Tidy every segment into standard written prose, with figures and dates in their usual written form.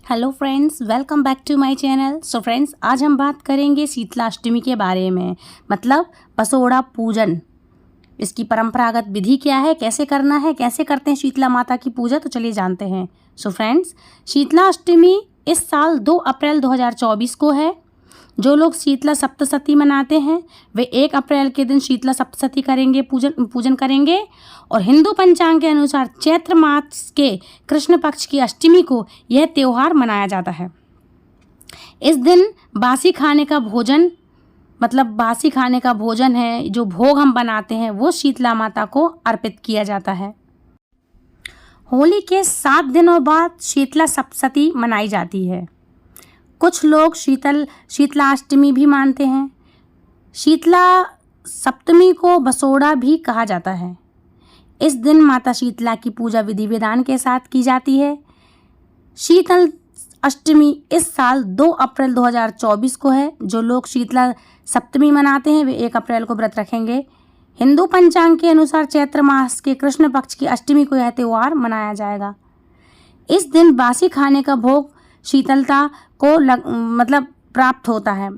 Hello friends, welcome back to my channel. So friends, आज हम बात करेंगे शीतलाष्टमी के बारे में, मतलब बसोड़ा पूजन। इसकी परंपरागत विधि क्या है, कैसे करना है, कैसे करते हैं शीतला माता की पूजा, तो चलिए जानते हैं। सो फ्रेंड्स, शीतलाष्टमी इस साल 2 अप्रैल 2024 को है। जो लोग शीतला सप्तशती मनाते हैं वे 1 अप्रैल के दिन शीतला सप्तशती करेंगे, पूजन करेंगे। और हिंदू पंचांग के अनुसार चैत्र मास के कृष्ण पक्ष की अष्टमी को यह त्यौहार मनाया जाता है। इस दिन बासी खाने का भोजन, मतलब बासी खाने का भोजन है, जो भोग हम बनाते हैं वो शीतला माता को अर्पित किया जाता है। होली के 7 दिनों बाद शीतला सप्तशती मनाई जाती है। कुछ लोग शीतलाष्टमी भी मानते हैं। शीतला सप्तमी को बसोड़ा भी कहा जाता है। इस दिन माता शीतला की पूजा विधि विधान के साथ की जाती है। शीतल अष्टमी इस साल 2 अप्रैल 2024 को है। जो लोग शीतला सप्तमी मनाते हैं वे 1 अप्रैल को व्रत रखेंगे। हिंदू पंचांग के अनुसार चैत्र मास के कृष्ण पक्ष की अष्टमी को यह त्यौहार मनाया जाएगा। इस दिन बासी खाने का भोग शीतलता को प्राप्त होता है।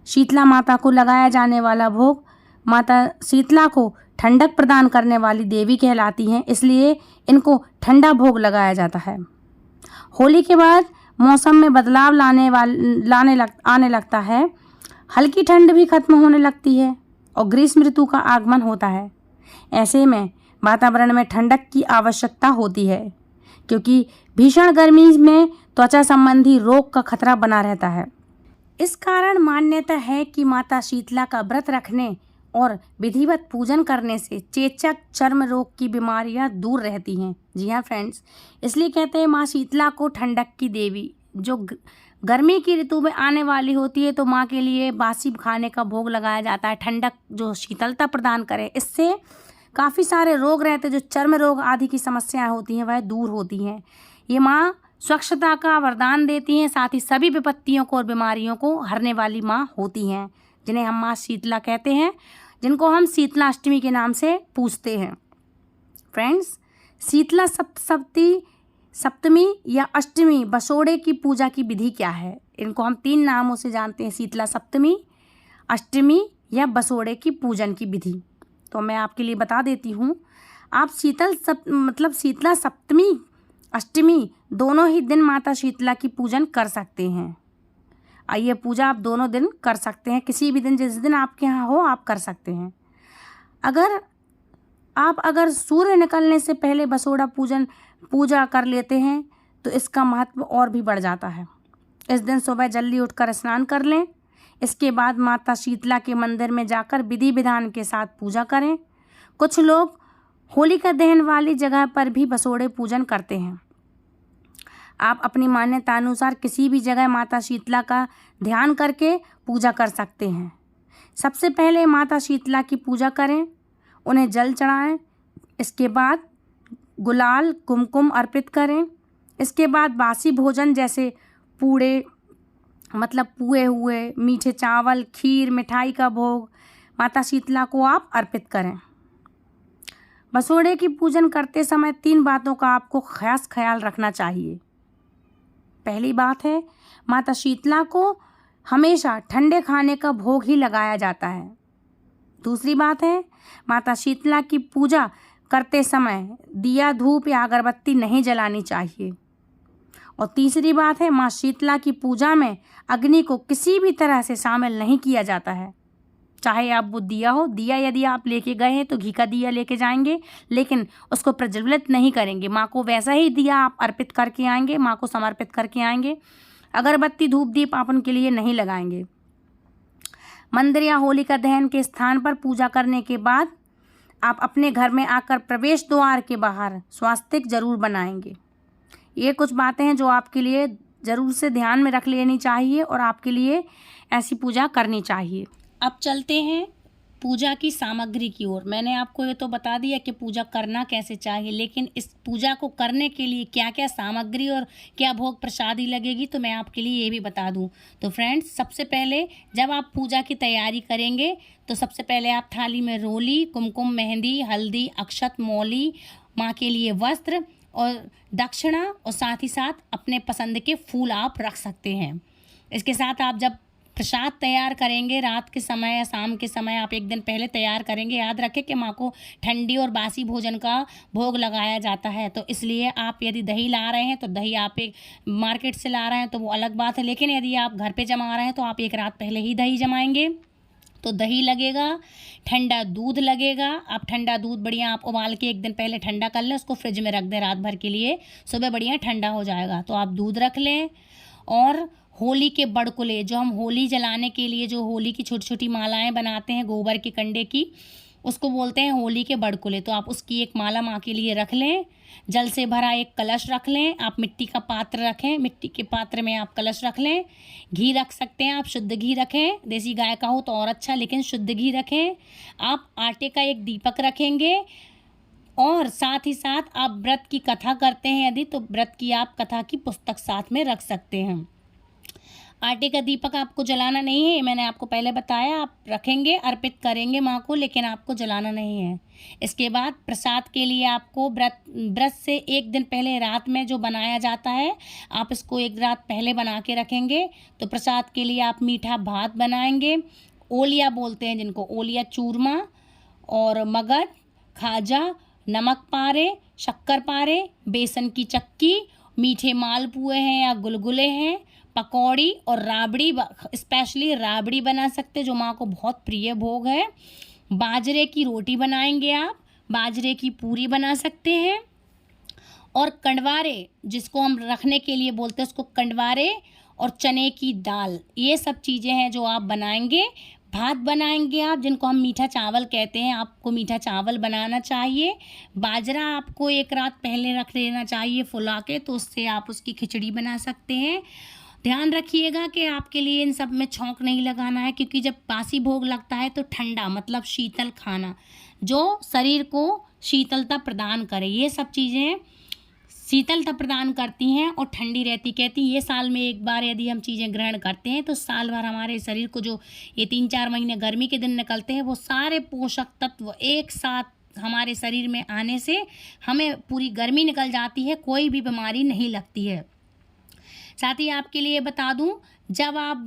शीतला माता को लगाया जाने वाला भोग माता शीतला को ठंडक प्रदान करने वाली देवी कहलाती हैं, इसलिए इनको ठंडा भोग लगाया जाता है। होली के बाद मौसम में बदलाव आने लगता है। हल्की ठंड भी खत्म होने लगती है और ग्रीष्म ऋतु का आगमन होता है। ऐसे में वातावरण में ठंडक की आवश्यकता होती है, क्योंकि भीषण गर्मी में त्वचा संबंधी रोग का खतरा बना रहता है। इस कारण मान्यता है कि माता शीतला का व्रत रखने और विधिवत पूजन करने से चेचक, चर्म रोग की बीमारियां दूर रहती हैं। जी हाँ फ्रेंड्स, इसलिए कहते हैं माँ शीतला को ठंडक की देवी। जो गर्मी की ऋतु में आने वाली होती है तो माँ के लिए बासी खाने का भोग लगाया जाता है, ठंडक जो शीतलता प्रदान करे। इससे काफ़ी सारे रोग रहते हैं, जो चर्म रोग आदि की समस्याएं होती हैं वह दूर होती हैं। ये माँ स्वच्छता का वरदान देती हैं, साथ ही सभी विपत्तियों को और बीमारियों को हरने वाली माँ होती हैं, जिन्हें हम माँ शीतला कहते हैं, जिनको हम शीतलाष्टमी के नाम से पूजते हैं। फ्रेंड्स, शीतला सप्तमी या अष्टमी बसोड़े की पूजा की विधि क्या है? इनको हम 3 नामों से जानते हैं, शीतला सप्तमी, अष्टमी या बसोड़े की पूजन की विधि। तो मैं आपके लिए बता देती हूँ। आप शीतला सप्तमी, अष्टमी दोनों ही दिन माता शीतला की पूजन कर सकते हैं। ये पूजा आप दोनों दिन कर सकते हैं, किसी भी दिन, जिस दिन आपके यहाँ हो आप कर सकते हैं। अगर सूर्य निकलने से पहले बसोड़ा पूजा कर लेते हैं तो इसका महत्व और भी बढ़ जाता है। इस दिन सुबह जल्दी उठकर स्नान कर लें। इसके बाद माता शीतला के मंदिर में जाकर विधि विधान के साथ पूजा करें। कुछ लोग होलिका दहन वाली जगह पर भी बसोड़े पूजन करते हैं। आप अपनी मान्यता अनुसार किसी भी जगह माता शीतला का ध्यान करके पूजा कर सकते हैं। सबसे पहले माता शीतला की पूजा करें, उन्हें जल चढ़ाएं। इसके बाद गुलाल, कुमकुम अर्पित करें। इसके बाद बासी भोजन जैसे पुए हुए, मीठे चावल, खीर, मिठाई का भोग माता शीतला को आप अर्पित करें। बसोड़े की पूजन करते समय 3 बातों का आपको खास ख्याल रखना चाहिए। पहली बात है, माता शीतला को हमेशा ठंडे खाने का भोग ही लगाया जाता है। दूसरी बात है, माता शीतला की पूजा करते समय दिया, धूप या अगरबत्ती नहीं जलानी चाहिए। और तीसरी बात है, माँ शीतला की पूजा में अग्नि को किसी भी तरह से शामिल नहीं किया जाता है। चाहे आप वो दिया यदि आप लेके गए हैं तो घी का दिया लेके जाएंगे, लेकिन उसको प्रज्वलित नहीं करेंगे। माँ को वैसा ही दिया आप अर्पित करके आएंगे, माँ को समर्पित करके आएंगे। अगरबत्ती, धूप, दीप आप उनके लिए नहीं लगाएंगे। मंदिर या होलिका दहन के स्थान पर पूजा करने के बाद आप अपने घर में आकर प्रवेश द्वार के बाहर स्वास्तिक जरूर बनाएंगे। ये कुछ बातें हैं जो आपके लिए ज़रूर से ध्यान में रख लेनी चाहिए और आपके लिए ऐसी पूजा करनी चाहिए। अब चलते हैं पूजा की सामग्री की ओर। मैंने आपको ये तो बता दिया कि पूजा करना कैसे चाहिए, लेकिन इस पूजा को करने के लिए क्या क्या सामग्री और क्या भोग प्रसादी लगेगी तो मैं आपके लिए ये भी बता दूं। तो फ्रेंड्स, सबसे पहले जब आप पूजा की तैयारी करेंगे तो सबसे पहले आप थाली में रोली, कुमकुम, मेहंदी, हल्दी, अक्षत, मौली, माँ के लिए वस्त्र और दक्षिणा और साथ ही साथ अपने पसंद के फूल आप रख सकते हैं। इसके साथ आप जब प्रसाद तैयार करेंगे रात के समय या शाम के समय, आप एक दिन पहले तैयार करेंगे। याद रखें कि माँ को ठंडी और बासी भोजन का भोग लगाया जाता है, तो इसलिए आप यदि दही ला रहे हैं तो दही आप एक मार्केट से ला रहे हैं तो वो अलग बात है, लेकिन यदि आप घर पे जमा रहे हैं तो आप एक रात पहले ही दही जमाएंगे। तो दही लगेगा, ठंडा दूध लगेगा। आप ठंडा दूध बढ़िया आप उबाल के एक दिन पहले ठंडा कर लें, उसको फ्रिज में रख दें रात भर के लिए, सुबह बढ़िया ठंडा हो जाएगा। तो आप दूध रख लें। और होली के बड़कुले, जो हम होली जलाने के लिए जो होली की छोटी छोटी मालाएं बनाते हैं गोबर के कंडे की, उसको बोलते हैं होली के बड़कुले। तो आप उसकी एक माला माँ के लिए रख लें। जल से भरा एक कलश रख लें। आप मिट्टी का पात्र रखें, मिट्टी के पात्र में आप कलश रख लें। घी रख सकते हैं आप, शुद्ध घी रखें, देसी गाय का हो तो और अच्छा, लेकिन शुद्ध घी रखें। आप आटे का एक दीपक रखेंगे और साथ ही साथ आप व्रत की कथा करते हैं यदि, तो व्रत की आप कथा की पुस्तक साथ में रख सकते हैं। आटे का दीपक आपको जलाना नहीं है, मैंने आपको पहले बताया। आप रखेंगे, अर्पित करेंगे माँ को, लेकिन आपको जलाना नहीं है। इसके बाद प्रसाद के लिए आपको व्रत से एक दिन पहले रात में जो बनाया जाता है, आप इसको एक रात पहले बना के रखेंगे। तो प्रसाद के लिए आप मीठा भात बनाएंगे, ओलिया बोलते हैं जिनको, ओलिया चूरमा और मगध, खाजा, नमक पारे, शक्कर पारे, बेसन की चक्की, मीठे मालपुए हैं या गुलगुले हैं, पकौड़ी और राबड़ी, स्पेशली राबड़ी बना सकते जो माँ को बहुत प्रिय भोग है। बाजरे की रोटी बनाएंगे आप, बाजरे की पूरी बना सकते हैं। और कंडवारे, जिसको हम रखने के लिए बोलते हैं, उसको कंडवारे और चने की दाल, ये सब चीज़ें हैं जो आप बनाएंगे। भात बनाएंगे आप, जिनको हम मीठा चावल कहते हैं, आपको मीठा चावल बनाना चाहिए। बाजरा आपको एक रात पहले रख लेना चाहिए फुला के, तो उससे आप उसकी खिचड़ी बना सकते हैं। ध्यान रखिएगा कि आपके लिए इन सब में छौंक नहीं लगाना है, क्योंकि जब बासी भोग लगता है तो ठंडा मतलब शीतल खाना जो शरीर को शीतलता प्रदान करे, ये सब चीज़ें शीतलता प्रदान करती हैं और ठंडी रहती कहती। ये साल में एक बार यदि हम चीज़ें ग्रहण करते हैं तो साल भर हमारे शरीर को जो ये 3-4 महीने गर्मी के दिन निकलते हैं, वो सारे पोषक तत्व एक साथ हमारे शरीर में आने से हमें पूरी गर्मी निकल जाती है, कोई भी बीमारी नहीं लगती है। साथ ही आपके लिए बता दूं, जब आप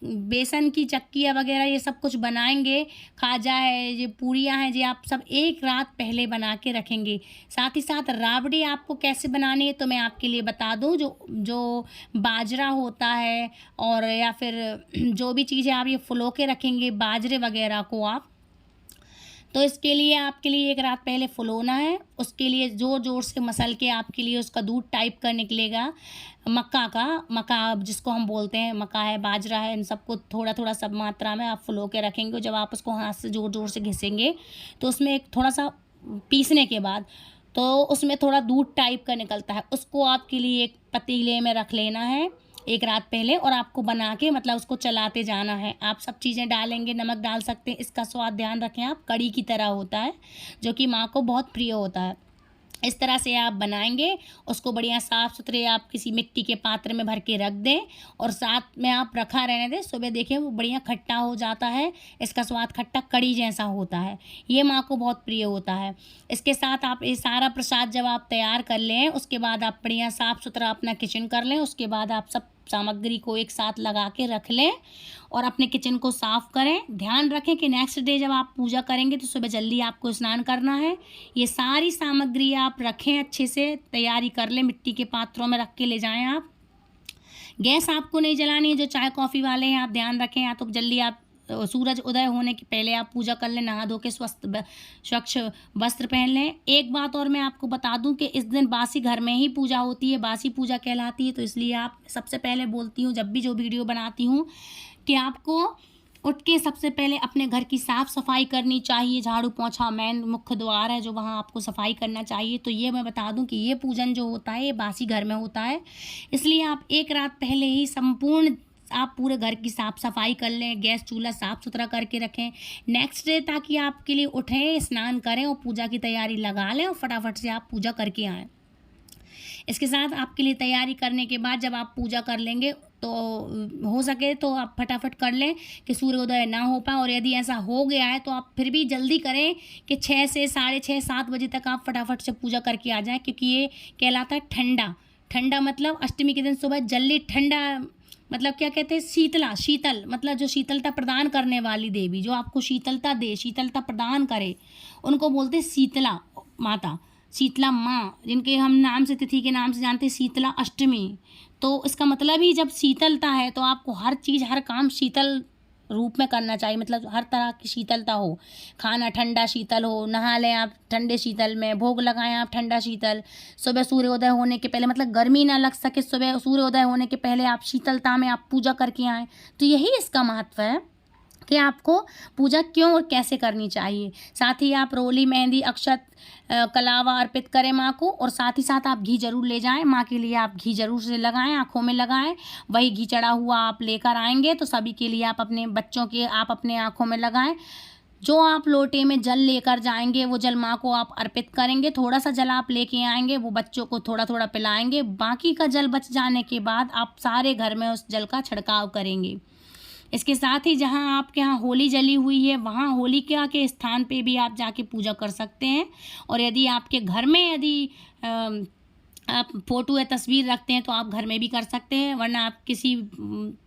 बेसन की चक्कियाँ वगैरह ये सब कुछ बनाएंगे, खाजा है, ये पूरियाँ हैं, ये आप सब एक रात पहले बना के रखेंगे। साथ ही साथ राबड़ी आपको कैसे बनानी है तो मैं आपके लिए बता दूं। जो बाजरा होता है और या फिर जो भी चीज़ें आप ये फुलो के रखेंगे बाजरे वगैरह को आप, तो इसके लिए आपके लिए एक रात पहले फुलोना है। उसके लिए ज़ोर ज़ोर से मसल के आपके लिए उसका दूध टाइप का निकलेगा। मक्का जिसको हम बोलते हैं, मक्का है, बाजरा है, इन सबको थोड़ा थोड़ा सब मात्रा में आप फुलो के रखेंगे। जब आप उसको हाथ से ज़ोर ज़ोर से घिसेंगे तो उसमें एक थोड़ा सा पीसने के बाद तो उसमें थोड़ा दूध टाइप का निकलता है। उसको आपके लिए एक पतीले में रख लेना है एक रात पहले, और आपको बना के मतलब उसको चलाते जाना है। आप सब चीज़ें डालेंगे, नमक डाल सकते हैं, इसका स्वाद ध्यान रखें आप, कड़ी की तरह होता है जो कि माँ को बहुत प्रिय होता है। इस तरह से आप बनाएंगे, उसको बढ़िया साफ़ सुथरे आप किसी मिट्टी के पात्र में भर के रख दें और साथ में आप रखा रहने दें। सुबह देखिए वो बढ़िया खट्टा हो जाता है, इसका स्वाद खट्टा कड़ी जैसा होता है, ये माँ को बहुत प्रिय होता है। इसके साथ आप ये सारा प्रसाद जब आप तैयार कर लें, उसके बाद आप बढ़िया साफ़ सुथरा अपना किचन कर लें। उसके बाद आप सब सामग्री को एक साथ लगा के रख लें और अपने किचन को साफ़ करें। ध्यान रखें कि नेक्स्ट डे जब आप पूजा करेंगे तो सुबह जल्दी आपको स्नान करना है। ये सारी सामग्री आप रखें, अच्छे से तैयारी कर लें, मिट्टी के पात्रों में रख के ले जाएं आप। गैस आपको नहीं जलानी है, जो चाय कॉफ़ी वाले हैं आप ध्यान रखें, या तो जल्दी आप सूरज उदय होने के पहले आप पूजा कर लें, नहा धो के स्वच्छ वस्त्र पहन लें। एक बात और मैं आपको बता दूं कि इस दिन बासी घर में ही पूजा होती है, बासी पूजा कहलाती है। तो इसलिए आप सबसे पहले बोलती हूँ जब भी जो वीडियो बनाती हूँ कि आपको उठ के सबसे पहले अपने घर की साफ़ सफाई करनी चाहिए। झाड़ू पोंछा, मेन मुख्य द्वार है जो वहाँ आपको सफाई करना चाहिए। तो ये मैं बता दूं कि ये पूजन जो होता है ये बासी घर में होता है, इसलिए आप एक रात पहले ही संपूर्ण आप पूरे घर की साफ़ सफाई कर लें, गैस चूल्हा साफ़ सुथरा करके रखें नेक्स्ट डे, ताकि आपके लिए उठें, स्नान करें और पूजा की तैयारी लगा लें और फटाफट से आप पूजा करके आएँ। इसके साथ आपके लिए तैयारी करने के बाद जब आप पूजा कर लेंगे तो हो सके तो आप फटाफट कर लें कि सूर्योदय ना हो पाए, और यदि ऐसा हो गया है तो आप फिर भी जल्दी करें कि 6 से 6:30 7 बजे तक आप फटाफट से पूजा करके आ जाएं, क्योंकि ये कहलाता है ठंडा। ठंडा मतलब अष्टमी के दिन सुबह जल्दी ठंडा, मतलब क्या कहते हैं, शीतल मतलब जो शीतलता प्रदान करने वाली देवी, जो आपको शीतलता दे, शीतलता प्रदान करे, उनको बोलते हैं शीतला माता, शीतला माँ, जिनके हम नाम से, तिथि के नाम से जानते हैं शीतला अष्टमी। तो इसका मतलब ही जब शीतलता है तो आपको हर चीज़ हर काम शीतल रूप में करना चाहिए, मतलब हर तरह की शीतलता हो, खाना ठंडा शीतल हो, नहा लें आप ठंडे शीतल में, भोग लगाएं आप ठंडा शीतल, सुबह सूर्योदय होने के पहले, मतलब गर्मी ना लग सके, सुबह सूर्योदय होने के पहले आप शीतलता में आप पूजा करके आएँ। तो यही इसका महत्व है कि आपको पूजा क्यों और कैसे करनी चाहिए। साथ ही आप रोली, मेहंदी, अक्षत, कलावा अर्पित करें माँ को, और साथ ही साथ आप घी जरूर ले जाएं माँ के लिए, आप घी जरूर से लगाएं, आँखों में लगाएं। वही घी चढ़ा हुआ आप लेकर आएंगे तो सभी के लिए आप अपने बच्चों के आप अपने आँखों में लगाएं। जो आप लोटे में जल लेकर जाएंगे वो जल माँ को आप अर्पित करेंगे। थोड़ा सा जल आप लेके आएंगे, वो बच्चों को थोड़ा थोड़ा पिलाएंगे। बाकी का जल बच जाने के बाद आप सारे घर में उस जल का छिड़काव करेंगे। इसके साथ ही जहाँ आपके यहाँ होली जली हुई है वहाँ होलिका के स्थान पे भी आप जाके पूजा कर सकते हैं। और यदि आपके घर में यदि आप फोटो या तस्वीर रखते हैं तो आप घर में भी कर सकते हैं, वरना आप किसी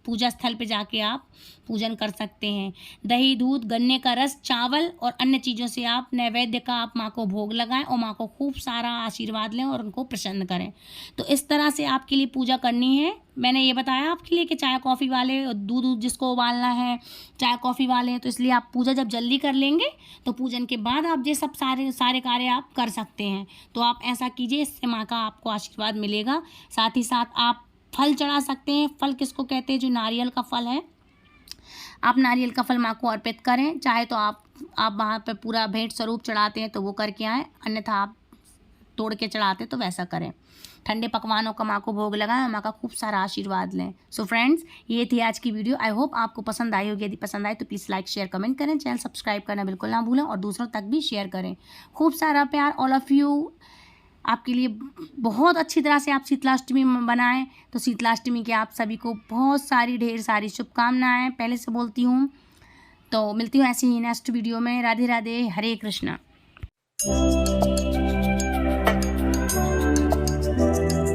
पूजा स्थल पे जाके आप पूजन कर सकते हैं। दही, दूध, गन्ने का रस, चावल और अन्य चीज़ों से आप नैवेद्य का आप माँ को भोग लगाएं और माँ को खूब सारा आशीर्वाद लें और उनको प्रसन्न करें। तो इस तरह से आपके लिए पूजा करनी है। मैंने ये बताया आपके लिए कि चाय कॉफ़ी वाले, दूध जिसको उबालना है, चाय कॉफ़ी वाले हैं, तो इसलिए आप पूजा जब जल्दी कर लेंगे तो पूजन के बाद आप ये सब सारे कार्य आप कर सकते हैं। तो आप ऐसा कीजिए, इससे माँ का आपको आशीर्वाद मिलेगा। साथ ही साथ आप फल चढ़ा सकते हैं। फल किसको कहते हैं? जो नारियल का फल है, आप नारियल का फल माँ को अर्पित करें। चाहे तो आप वहाँ पे पूरा भेंट स्वरूप चढ़ाते हैं तो वो करके आएँ, अन्यथा आप तोड़ के चढ़ाते तो वैसा करें। ठंडे पकवानों का माँ को भोग लगाएं, माँ का खूब सारा आशीर्वाद लें। सो फ्रेंड्स, ये थी आज की वीडियो। आई होप आपको पसंद आई होगी। यदि पसंद आए तो प्लीज़ लाइक, शेयर, कमेंट करें। चैनल सब्सक्राइब करना बिल्कुल ना भूलें और दूसरों तक भी शेयर करें। खूब सारा प्यार, ऑल ऑफ़ यू। आपके लिए बहुत अच्छी तरह से आप शीतलाष्टमी बनाएं। तो शीतलाष्टमी के आप सभी को बहुत सारी ढेर सारी शुभकामनाएं पहले से बोलती हूँ। तो मिलती हूँ ऐसे ही नेक्स्ट वीडियो में। राधे राधे, हरे कृष्णा।